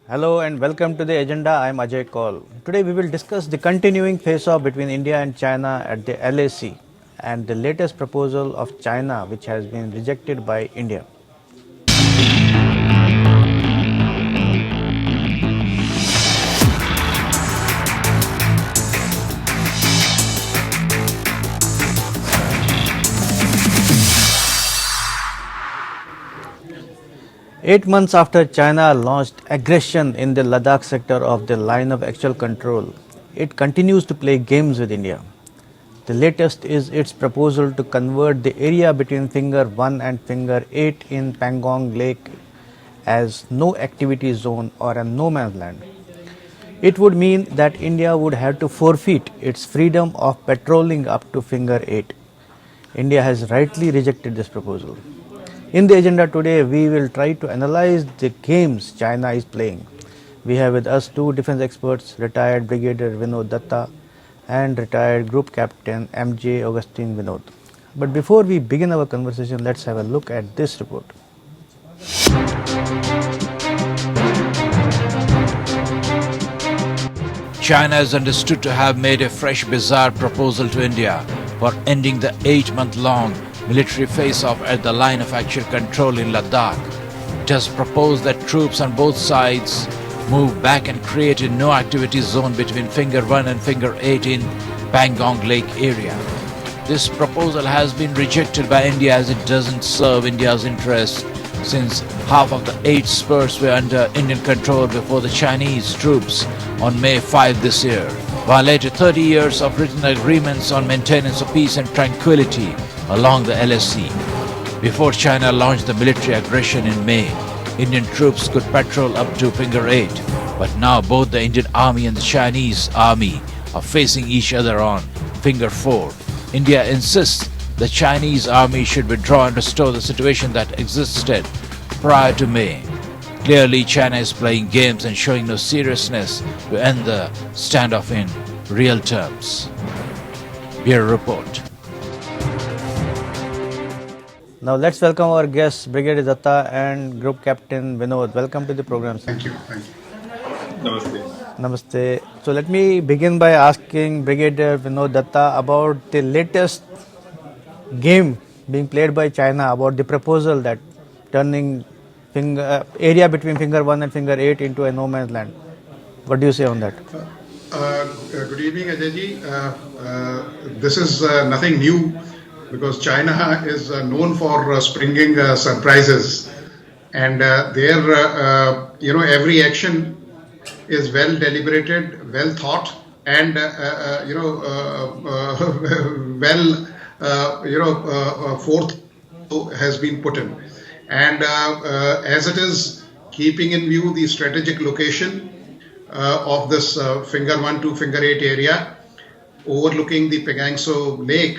Hello and welcome to the agenda. I am Ajay Kaul. Today we will discuss the continuing face-off between India and China at the LAC and the latest proposal of China which has been rejected by India. 8 months after China launched aggression in the Ladakh sector of the line of actual control, it continues to play games with India. The latest is its proposal to convert the area between Finger 1 and Finger 8 in Pangong Lake as no activity zone or a no man's land. It would mean that India would have to forfeit its freedom of patrolling up to Finger 8. India has rightly rejected this proposal. In the agenda today, we will try to analyze the games China is playing. We have with us two defense experts, retired Brigadier Vinod Datta and retired Group Captain M.J. Augustine Vinod. But before we begin our conversation, let's have a look at this report. China is understood to have made a fresh bizarre proposal to India for ending the 8-month-long military face-off at the line of actual control in Ladakh. It has proposed that troops on both sides move back and create a no-activity zone between Finger 1 and Finger 8 in Pangong Lake area. This proposal has been rejected by India as it doesn't serve India's interests since half of the 8 spurs were under Indian control before the Chinese troops on May 5 this year, violated 30 years of written agreements on maintenance of peace and tranquility along the LAC. Before China launched the military aggression in May, Indian troops could patrol up to Finger 8, but now both the Indian Army and the Chinese Army are facing each other on Finger 4. India insists the Chinese Army should withdraw and restore the situation that existed prior to May. Clearly, China is playing games and showing no seriousness to end the standoff in real terms. Bureau Report. Now let's welcome our guests, Brigadier Datta and Group Captain Vinod. Welcome to the program. Thank you. Namaste. Namaste. So let me begin by asking Brigadier Vinod Datta about the latest game being played by China, about the proposal that turning area between Finger 1 and Finger 8 into a no man's land. What do you say on that? Good evening, Ajay. This is nothing new because China is known for springing surprises, and their every action is well deliberated, well thought, and forth has been put in. And as it is, keeping in view the strategic location of this Finger 1 to Finger 8 area, overlooking the Pangong Lake,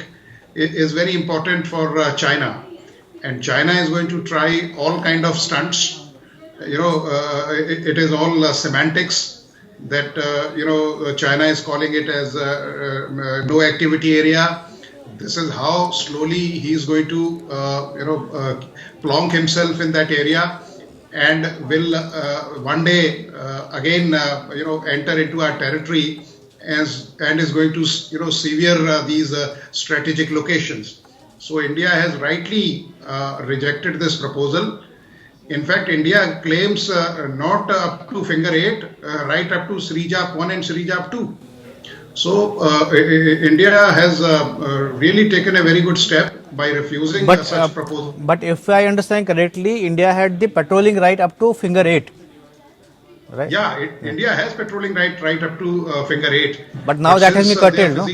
is very important for China. And China is going to try all kind of stunts. It is all semantics that, China is calling it as no activity area. This is how slowly he is going to, plonk himself in that area and will one day again, enter into our territory and is going to, sever these strategic locations. So India has rightly rejected this proposal. In fact, India claims not up to Finger 8, right up to Srijap 1 and Srijap 2. So India has really taken a very good step by refusing such proposal. But if I understand correctly, India had the patrolling right up to Finger 8. Right? Yeah, India has patrolling right up to Finger 8. But now that has been curtailed, no?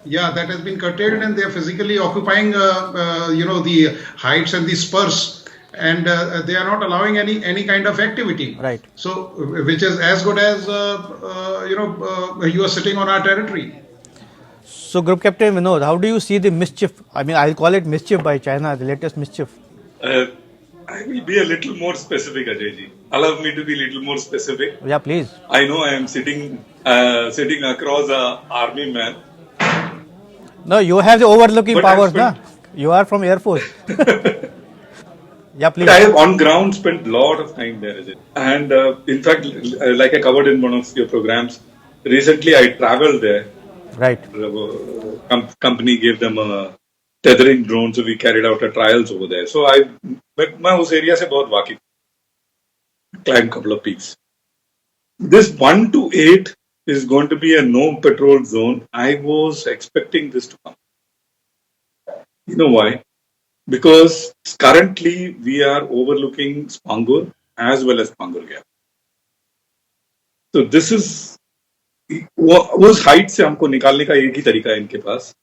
Yeah, that has been curtailed, and they are physically occupying, the heights and the spurs, and they are not allowing any kind of activity. Right. So, which is as good as you are sitting on our territory. So, Group Captain Vinod, how do you see the mischief? I mean, I'll call it mischief by China, the latest mischief. I will be a little more specific, Ajayji. Allow me to be a little more specific. Yeah, please. I know I am sitting across an army man. No, you have the overlooking powers, na? You are from Air Force. Yeah, But please. I have on ground spent a lot of time there, Ajay. And in fact, like I covered in one of your programs, recently I traveled there. Right. Company gave them a tethering drone, so we carried out a trials over there. So मैं उस area से बहुत वाकिफ, climbed a couple of peaks. This 1 to 8 is going to be a no patrol zone. I was expecting this to come. You know why? Because currently we are overlooking Spangur as well as Spangur Gap. So this is उस height से हमको निकालने का एक ही तरीका है इनके पास,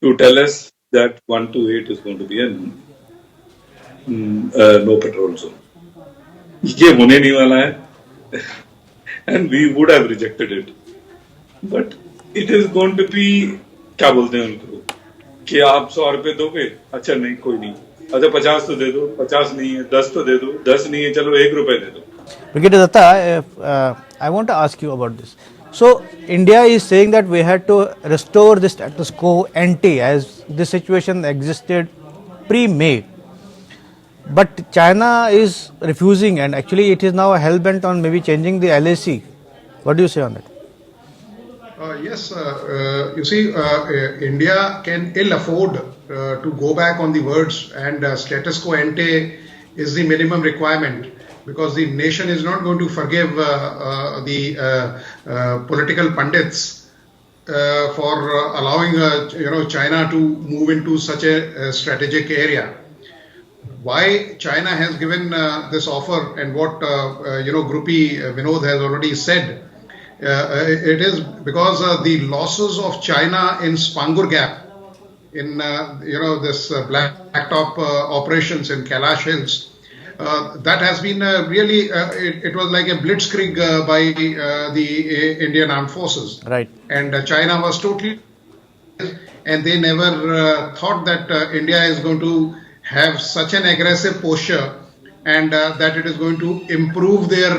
to tell us that 1 to 8 is going to be a no patrol zone. ये होने नहीं वाला है, and we would have rejected it. But it is going to be, क्या बोलते हैं उनको, कि आप 100 रुपए दोगे, अच्छा नहीं कोई नहीं, अच्छा 50 तो दे दो, 50 नहीं है 10 तो दे दो, 10 नहीं है चलो 1 रुपए दे दो. Brigadier Datta, I want to ask you about this. So, India is saying that we had to restore the status quo ante as the situation existed pre-May. But China is refusing, and actually it is now hell-bent on maybe changing the LAC. What do you say on that? Yes, you see, India can ill afford to go back on the words, and status quo ante is the minimum requirement, because the nation is not going to forgive the political pundits for allowing China to move into such a strategic area. Why China has given this offer, and what Groupie Vinod has already said, it is because the losses of China in Spangur Gap, in this blacktop operations in Kailash Hills, that has been really it was like a blitzkrieg by the Indian Armed Forces. Right. And China was totally, and they never thought that India is going to have such an aggressive posture, and that it is going to improve their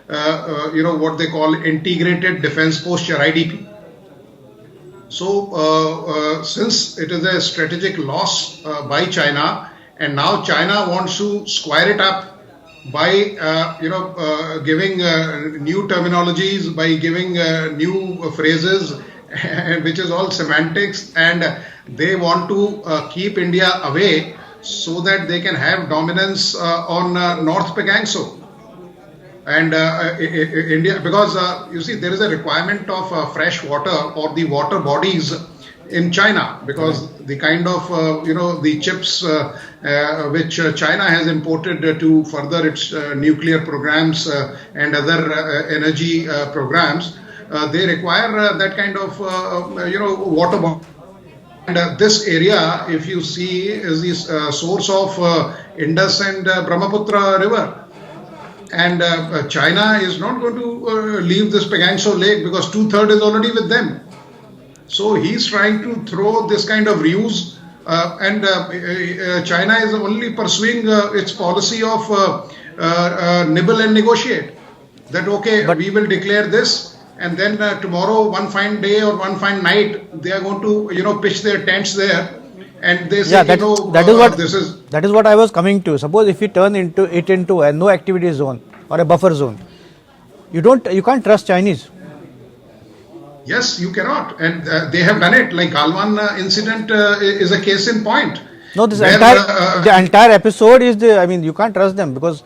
what they call integrated defense posture, IDP. So since it is a strategic loss by China, and now China wants to square it up by giving new terminologies, by giving new phrases, which is all semantics, and they want to keep India away so that they can have dominance on North Pagangso. And India, because you see, there is a requirement of fresh water or the water bodies in China, because the kind of the chips which China has imported to further its nuclear programs and other energy programs, they require that kind of water body. And this area, if you see, is the source of Indus and Brahmaputra river. And China is not going to leave this Pagangso Lake, because 2/3 is already with them. So he's trying to throw this kind of ruse, and China is only pursuing its policy of nibble and negotiate. That okay, but we will declare this, and then tomorrow, one fine day or one fine night, they are going to pitch their tents there. And they say, yeah, that is what I was coming to. Suppose if you turn it into a no activity zone or a buffer zone, you can't trust Chinese. Yes, you cannot, and they have done it. Like Galwan incident is a case in point. No, the entire episode is you can't trust them, because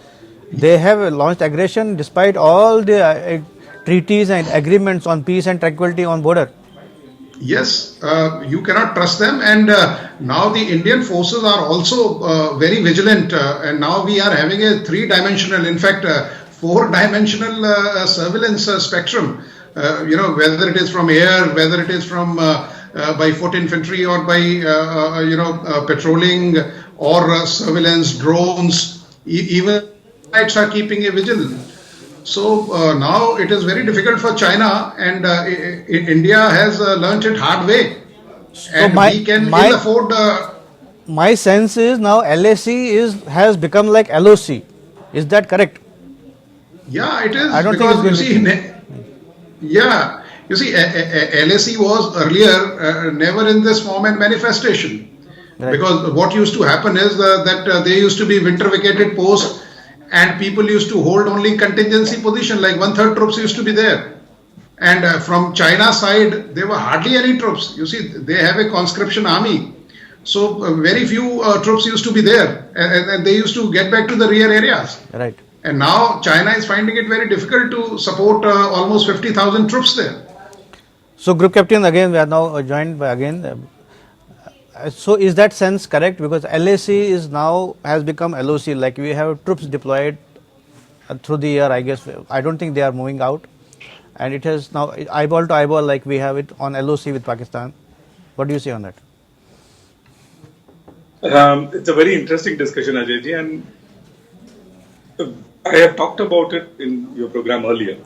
they have launched aggression despite all the treaties and agreements on peace and tranquility on border. Yes, you cannot trust them, and now the Indian forces are also very vigilant, and now we are having a 3-dimensional, in fact, 4-dimensional surveillance spectrum. Whether it is from air, whether it is from by foot infantry, or by patrolling or surveillance drones, even lights are keeping a vigil. So now it is very difficult for China, and India has learnt it hard way, and we can ill afford. My sense is now LAC has become like LOC. Is that correct? Yeah, it is. I don't think it's going to. Yeah, you see, LAC was earlier never in this form and manifestation. Right. Because what used to happen is that they used to be winter vacated posts, and people used to hold only contingency position, like 1/3 troops used to be there. And from China side, there were hardly any troops. You see, they have a conscription army. So very few troops used to be there, and they used to get back to the rear areas. Right. And now China is finding it very difficult to support almost 50,000 troops there. So, Group Captain, again we are now joined by again. So, is that sense correct? Because LAC is now has become LOC. Like we have troops deployed through the year. I guess I don't think they are moving out, and it has now eyeball to eyeball, like we have it on LOC with Pakistan. What do you say on that? It's a very interesting discussion, Ajayji, and I have talked about it in your program earlier.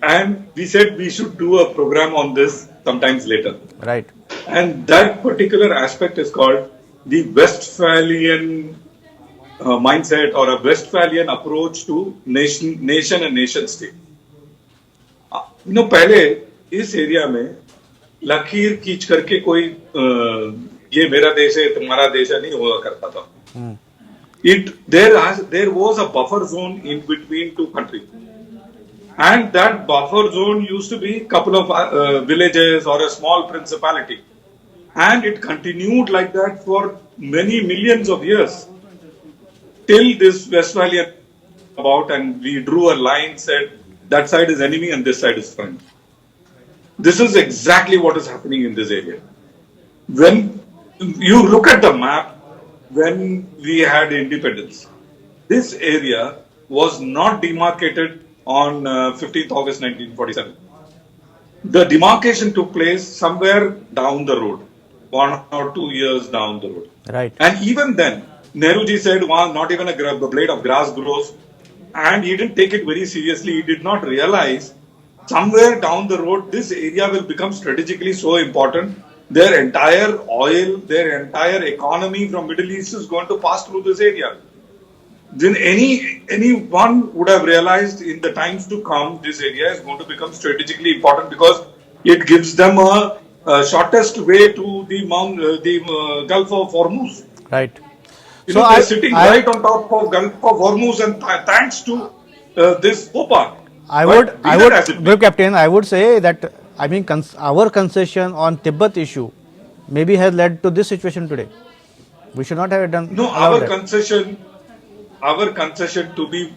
And we said we should do a program on this sometimes later. Right. And that particular aspect is called the Westphalian mindset, or a Westphalian approach to nation and nation state. पहले इस area में लकीर खींच करके कोई ये मेरा देश है तुम्हारा देश है नहीं हुआ करता था. There was a buffer zone in between two countries, and that buffer zone used to be a couple of villages or a small principality, and it continued like that for many millions of years till this Westphalian about, and we drew a line, said that side is enemy and this side is friend. This is exactly what is happening in this area. When you look at the map, when we had independence, this area was not demarcated on 15th August 1947. The demarcation took place somewhere down the road, 1 or 2 years down the road. Right. And even then, Nehruji said, well, not even a blade of grass grows. And he didn't take it very seriously. He did not realize somewhere down the road, this area will become strategically so important. Their entire oil, their entire economy from Middle East is going to pass through this area. Then anyone would have realized in the times to come, this area is going to become strategically important because it gives them a shortest way to the Gulf of Hormuz. Right. So they're sitting right on top of Gulf of Hormuz, and thanks to this OPA. I would, Group Captain, I would say that our concession on Tibet issue maybe has led to this situation today. We should not have done. No, our concession to be,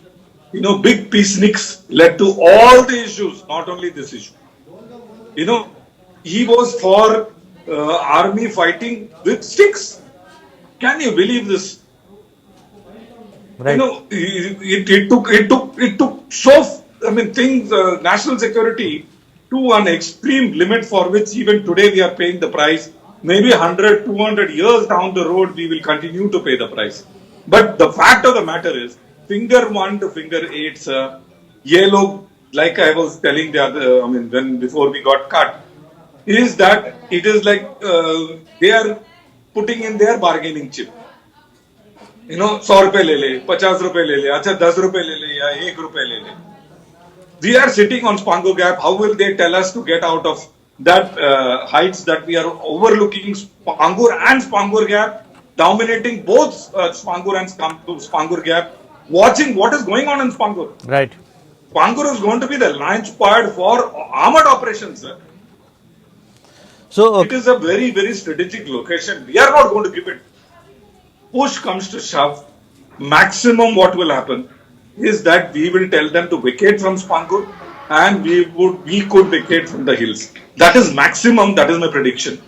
big peaceniks led to all the issues, not only this issue. He was for army fighting with sticks. Can you believe this? Right. It took so. Things, national security to an extreme limit for which even today we are paying the price. Maybe 100, 200 years down the road, we will continue to pay the price. But the fact of the matter is, finger 1 to finger 8, sir, ye log, like I was telling the other, when before we got cut, is that it is like they are putting in their bargaining chip. 100 रुपए ले ले, 50 रुपए ले ले, अच्छा 10 रुपए ले ले या 1 रुपए ले ले. We are sitting on Spangor Gap. How will they tell us to get out of that heights that we are overlooking Spangor and Spangor Gap, dominating both Spangor and Spangor Gap, watching what is going on in Spangor? Right. Spangor is going to be the launch pad for armored operations, sir. So it is a very, very strategic location. We are not going to give it. Push comes to shove. Maximum what will happen is that we will tell them to vacate from Spangor, and we could vacate from the hills. That is maximum, that is my prediction.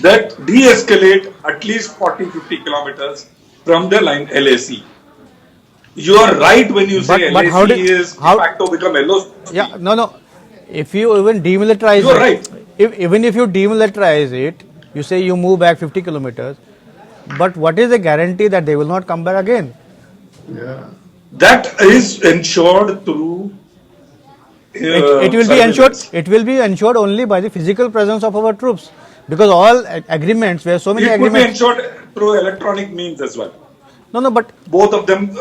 That de-escalate at least 40-50 kilometers from the line LAC. You are right when you say LAC is de facto become LOC. Yeah, no. If you even demilitarize you are right. Even if you demilitarize it, you say you move back 50 kilometers, but what is the guarantee that they will not come back again? Yeah. That is ensured through it will be ensured. It will be ensured only by the physical presence of our troops, because all agreements, where so many agreements. It could be ensured through electronic means as well. No, but both of them.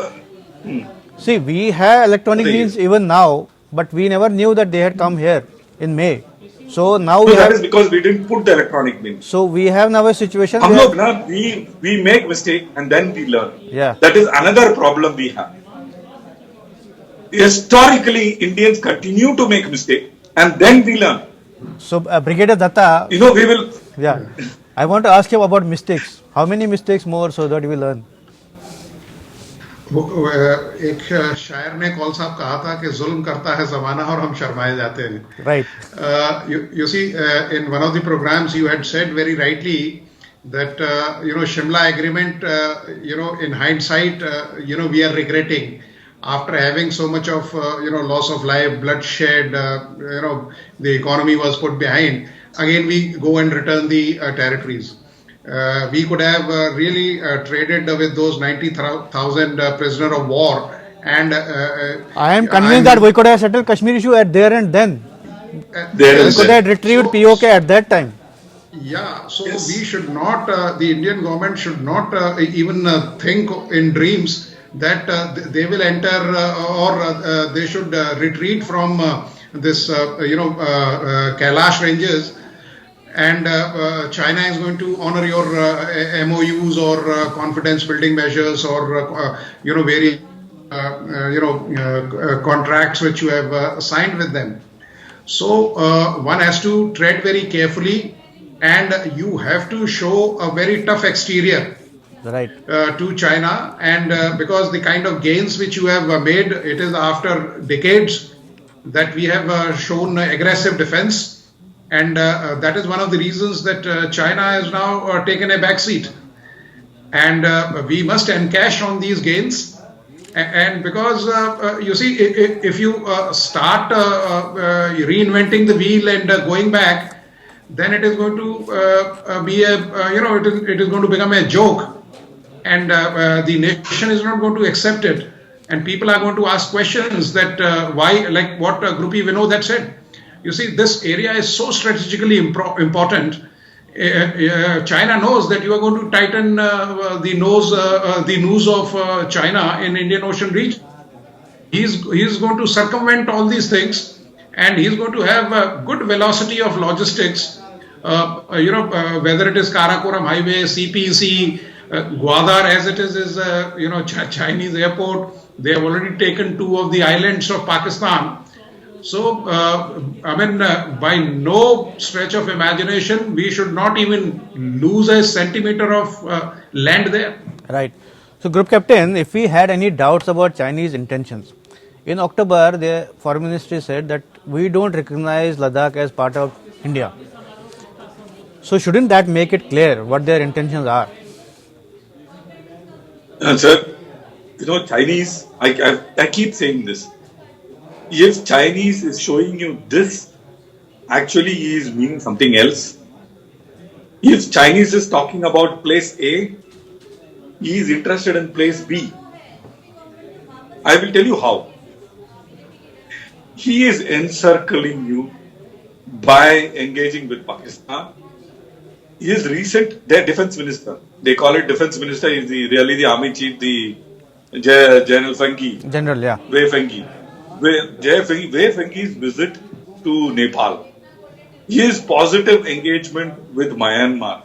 See, we have electronic means even now, but we never knew that they had come here in May. So now So we that have. is because we didn't put the electronic means. So we have now a situation हम where. लोग ना we make mistake and then we learn. Yeah. That is another problem we have. Historically, Indians continue to make mistake and then we learn. So Brigadier Datta. You know, we will. Yeah. I want to ask you about mistakes. How many mistakes more so that we learn? एक शायर ने कौल साहब कहा था कि जुल्म करता है जमाना और हम शर्माए जाते हैं. Right. You see, in one of the programs you had said very rightly that Shimla agreement, in hindsight, we are regretting after having so much of loss of life, bloodshed, the economy was put behind. Again, we go and return the territories. We could have really traded with those 90,000 prisoner of war, and I am convinced that we could have settled Kashmir issue at there and then. We could have retrieved POK at that time. Yeah, so we should not, the Indian government should not even think in dreams that they will enter or they should retreat from this, Kailash ranges. And China is going to honor your MOUs or confidence building measures or various contracts which you have signed with them. So one has to tread very carefully, and you have to show a very tough exterior. Right. To China, and because the kind of gains which you have made, it is after decades that we have shown aggressive defense. And that is one of the reasons that China has now taken a backseat. And we must encash on these gains. And because, you see, if you start reinventing the wheel and going back, then it is going to be it is going to become a joke. And the nation is not going to accept it. And people are going to ask questions that why, like what Grupi Vinod had said. You see, this area is so strategically important. China knows that you are going to tighten the nose of China in Indian Ocean region. He's going to circumvent all these things, and he's going to have a good velocity of logistics. Whether it is Karakoram Highway, CPC, Gwadar as it is Chinese airport. They have already taken 2 of the islands of Pakistan. So, by no stretch of imagination, we should not even lose a centimeter of land there. Right. So, Group Captain, if we had any doubts about Chinese intentions, in October, the Foreign Ministry said that we don't recognize Ladakh as part of India. So, shouldn't that make it clear what their intentions are? Sir, Chinese, I keep saying this. If Chinese is showing you this, actually he is meaning something else. If Chinese is talking about place A, he is interested in place B. I will tell you how. He is encircling you by engaging with Pakistan. Their defense minister, they call it defense minister, is really the army chief, the General Fengi. General, yeah. Wei Fengi. Wei Fengi's visit to Nepal, his positive engagement with Myanmar,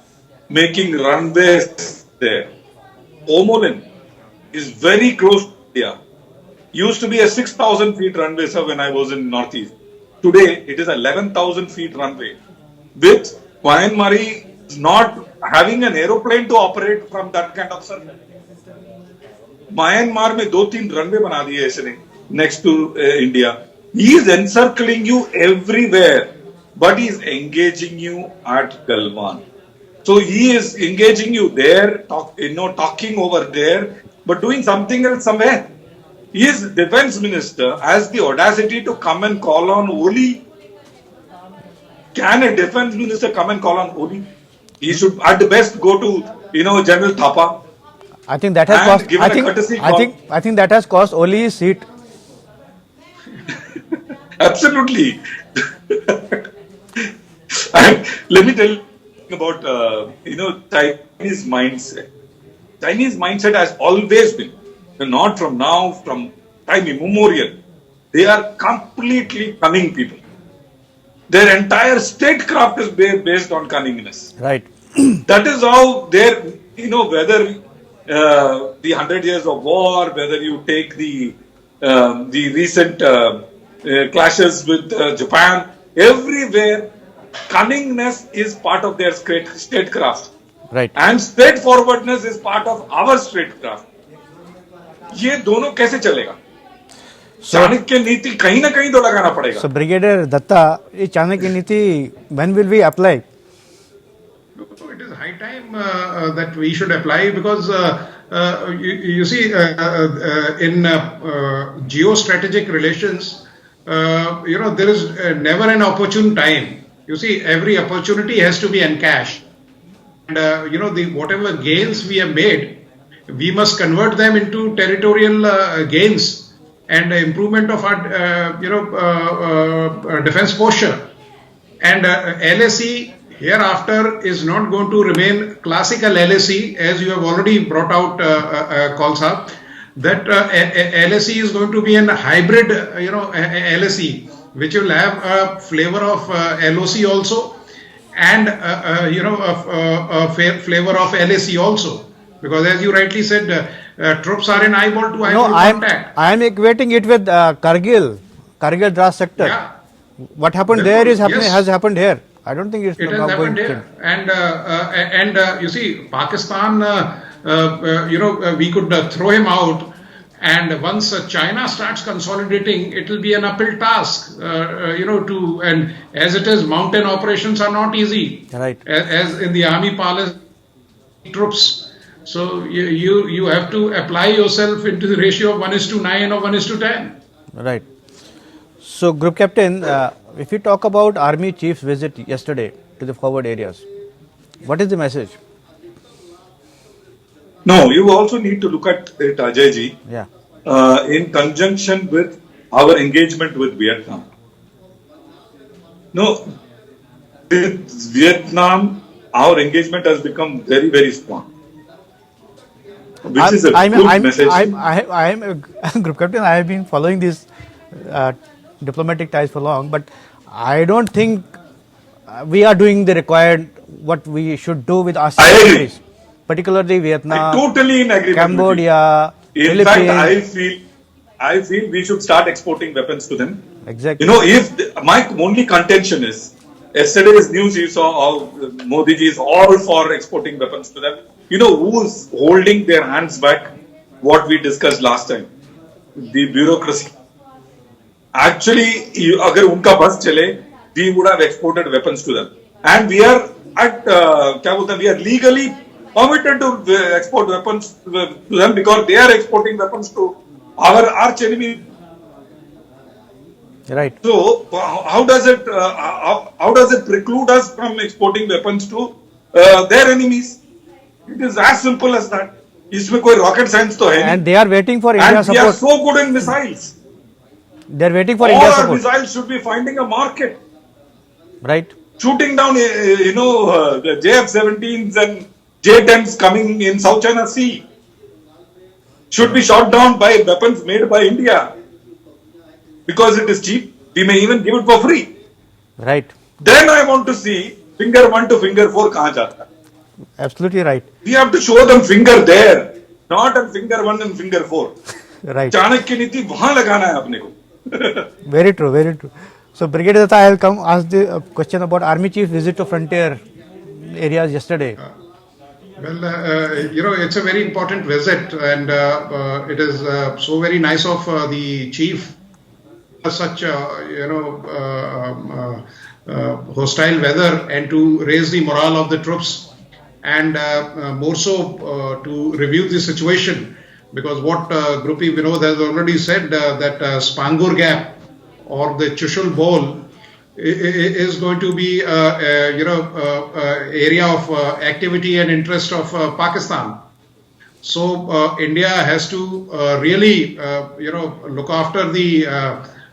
making runways there. Omolin is very close to India. Used to be a 6,000 feet runway, sir, when I was in Northeast. Today, it is 11,000 feet runway. With Myanmar is not having an aeroplane to operate from that kind of surface. Myanmar में 2-3 runway बना दिए ऐसे next to India. He is encircling you everywhere, but he is engaging you at Galwan. So he is engaging you there, talking over there, but doing something else somewhere. His defense minister has the audacity to come and call on Oli. Can a defense minister come and call on Oli? He should at best go to General Thapa. I think that has cost. I think that has cost Oli his seat. Absolutely. And let me tell you about Chinese mindset. Chinese mindset has always been, not from now, from time immemorial. They are completely cunning people. Their entire statecraft is based on cunningness. Right. That is how their, whether the 100 years of war, whether you take the recent clashes with Japan, everywhere cunningness is part of their statecraft. Right. And straightforwardness is part of our statecraft. ये दोनों कैसे चलेगा? चाणक्य नीति कहीं ना कहीं तो लगाना पड़ेगा. So Brigadier Datta, ये चाणक्य नीति when will we apply? So it is high time that we should apply, because you see, in geostrategic relations, there is never an opportune time. You see, every opportunity has to be encashed, and whatever gains we have made, we must convert them into territorial gains and improvement of our defense posture. And LAC hereafter is not going to remain classical LAC, as you have already brought out, Khalsa, that LAC is going to be a hybrid, LAC, which will have a flavor of LOC also, and a flavor of LAC also. Because as you rightly said, troops are in eyeball to eyeball contact. I am equating it with Kargil Dras sector. Yeah. What happened there is happening, has happened here. I don't think it has happened here. And you see, Pakistan, we could throw him out, and once China starts consolidating, it will be an uphill task, and as it is, mountain operations are not easy. Right. As in the army palace, troops. So you have to apply yourself into the ratio of 1:9 or 1:10. Right. So, Group Captain, if you talk about Army Chief's visit yesterday to the forward areas, what is the message? No, you also need to look at it, Ajay ji, in conjunction with our engagement with Vietnam. No, with Vietnam, our engagement has become very, very strong. Which is a good message. I am a Group Captain. I have been following these diplomatic ties for long, but I don't think we are doing the required what we should do with ASEAN countries, particularly Vietnam, I totally in agreement Cambodia, in fact, I feel we should start exporting weapons to them. Exactly. My only contention is, yesterday's news you saw, Modi ji is all for exporting weapons to them. Who is holding their hands back? What we discussed last time, the bureaucracy. Actually, agar unka bus chale, we would have exported weapons to them, and we are we are legally permitted to export weapons to them, because they are exporting weapons to our arch enemy. Right. So how does it preclude us from exporting weapons to their enemies? It is as simple as that. इसमें कोई rocket science तो है. And they are waiting for India support. And we are so good in missiles. They are waiting for India support. All our missiles should be finding a market. Right. Shooting down, the JF-17s and J-10s coming in South China Sea should be shot down by weapons made by India. Because it is cheap, we may even give it for free. Right. Then I want to see finger 1 to finger 4 kahan jata hai. Absolutely right. We have to show them finger there, not on finger 1 and finger 4. Right. Chanakya नीति वहां लगाना है अपने को. Very true, very true. So, Brigadier Datta, I will come ask the question about Army Chief visit to frontier areas yesterday. Well, it's a very important visit, and it is so very nice of the chief. Such hostile weather, and to raise the morale of the troops, and more so to review the situation, because what Group E Vinod has already said, that Spangur Gap or the Chushul Bowl is going to be area of activity and interest of Pakistan. So India has to really look after the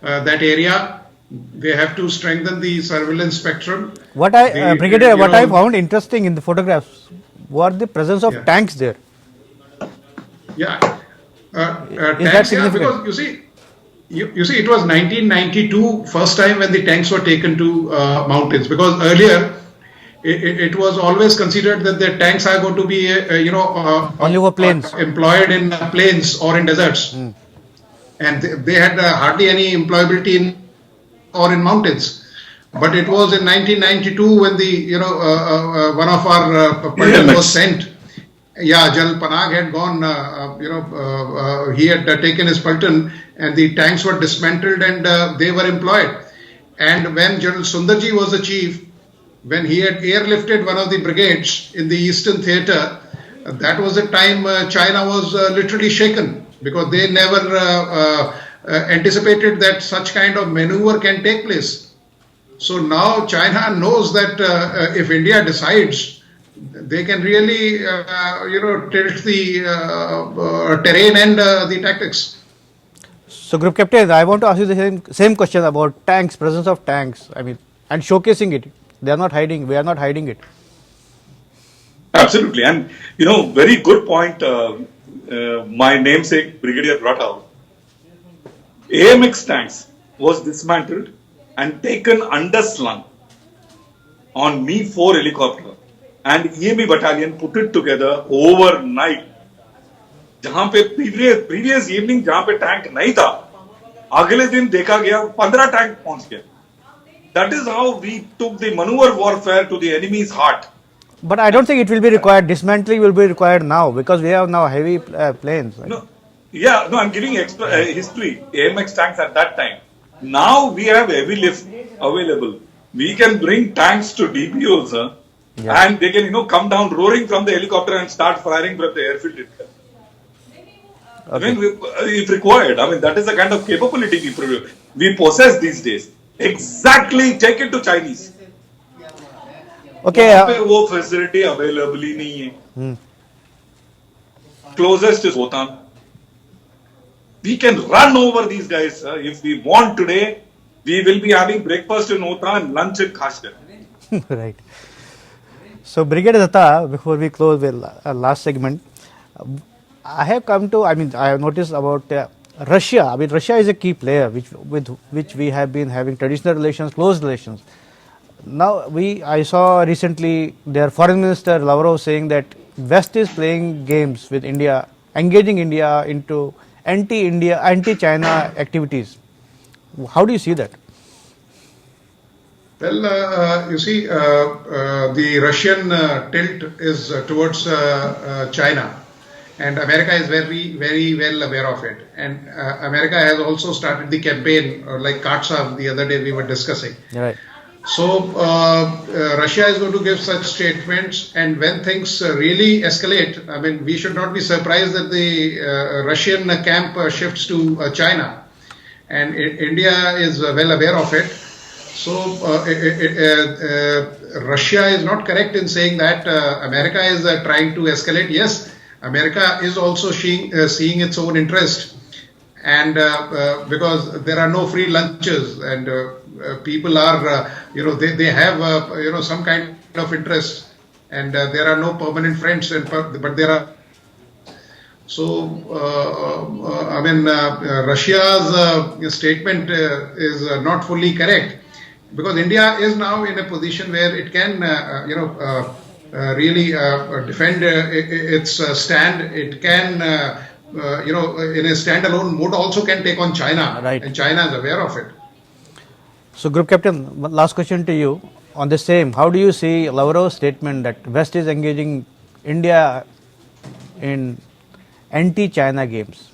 that area. They have to strengthen the surveillance spectrum. Brigadier, what I found interesting in the photographs were the presence of tanks there. Yeah. Is that significant? Because you see, You see, it was 1992 first time when the tanks were taken to mountains, because earlier it was always considered that the tanks are going to be Only for planes. employed in plains or in deserts, and they had hardly any employability in or in mountains. But it was in 1992 when the one of our Pulton was sent. Yeah, General Panag had gone. He had taken his Pulton, and the tanks were dismantled, and they were employed. And when General Sundarji was the chief, when he had airlifted one of the brigades in the Eastern Theatre, that was the time China was literally shaken, because they never anticipated that such kind of maneuver can take place. So now China knows that if India decides, they can really tilt the terrain and the tactics. So, Group Captain, I want to ask you the same question about tanks, presence of tanks. I mean, and showcasing it. They are not hiding. We are not hiding it. Absolutely, and very good point. My namesake brigadier brought out. AMX tanks was dismantled and taken underslung on Mi-4 helicopter, and EME battalion put it together overnight. जहां पे previous evening जहां पे tank नहीं था, अगले दिन देखा गया 15 tank पहुंच गया. That is how we took the maneuver warfare to the enemy's heart. But I don't think it will be required. Dismantling will be required now, because we have now heavy planes. Right? No, I'm giving extra history. AMX tanks at that time. Now we have heavy lift available. We can bring tanks to DPOs, and they can come down roaring from the helicopter and start firing from the airfield itself. Okay. I mean, if required, that is the kind of capability we possess these days. Exactly, take it to Chinese. Okay. वो facility available ही नहीं है. Closest is Bhutan. We can run over these guys if we want today. We will be having breakfast in Ota and lunch in Kashgar. Right. So, Brigadier Datta, before we close the last segment, I have noticed about Russia. Russia is a key player with which we have been having traditional relations, close relations. Now, I saw recently their foreign minister Lavrov saying that West is playing games with India, engaging India into anti-India, anti-China activities. How do you see that? Well, you see, the Russian tilt is towards China, and America is very, very well aware of it. And America has also started the campaign, like Katsav the other day we were discussing. Right. So Russia is going to give such statements, and when things really escalate, we should not be surprised that the Russian camp shifts to China, and India is well aware of it. So Russia is not correct in saying that America is trying to escalate. Yes, America is also seeing its own interest, and because there are no free lunches, and people are, they have, some kind of interest, and there are no permanent friends, but there are. So, Russia's statement is not fully correct, because India is now in a position where it can, really defend its stand. It can, in a standalone mode also can take on China, right. And China is aware of it. So, Group Captain, last question to you on the same. How do you see Lavrov's statement that West is engaging India in anti-China games?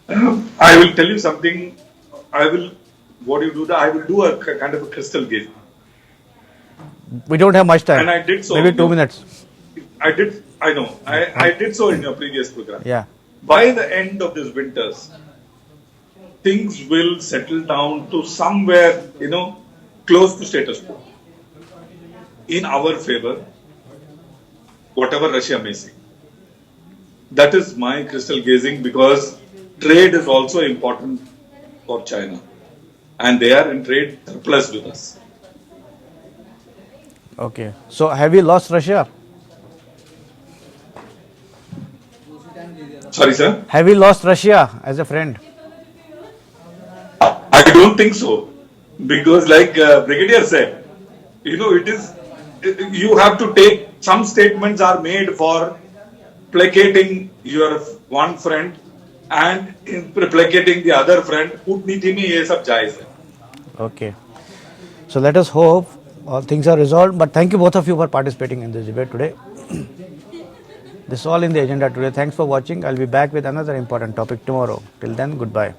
I will tell you something. I will do a kind of a crystal gaze. We don't have much time. And I did so. Maybe 2 minutes. I know. I did so in your previous program. Yeah. By the end of this winters, things will settle down to somewhere, close to status quo. In our favor, whatever Russia may say. That is my crystal gazing, because trade is also important for China. And they are in trade surplus with us. Okay. So, have we lost Russia? Sorry, sir? Have we lost Russia as a friend? don't think so. Because like Brigadier said, it is, you have to take, some statements are made for placating your one friend and in placating the other friend. कूटनीति में ये सब जायज है. Okay. So let us hope all things are resolved. But thank you both of you for participating in this debate today. This is all in the agenda today. Thanks for watching. I'll be back with another important topic tomorrow. Till then, goodbye.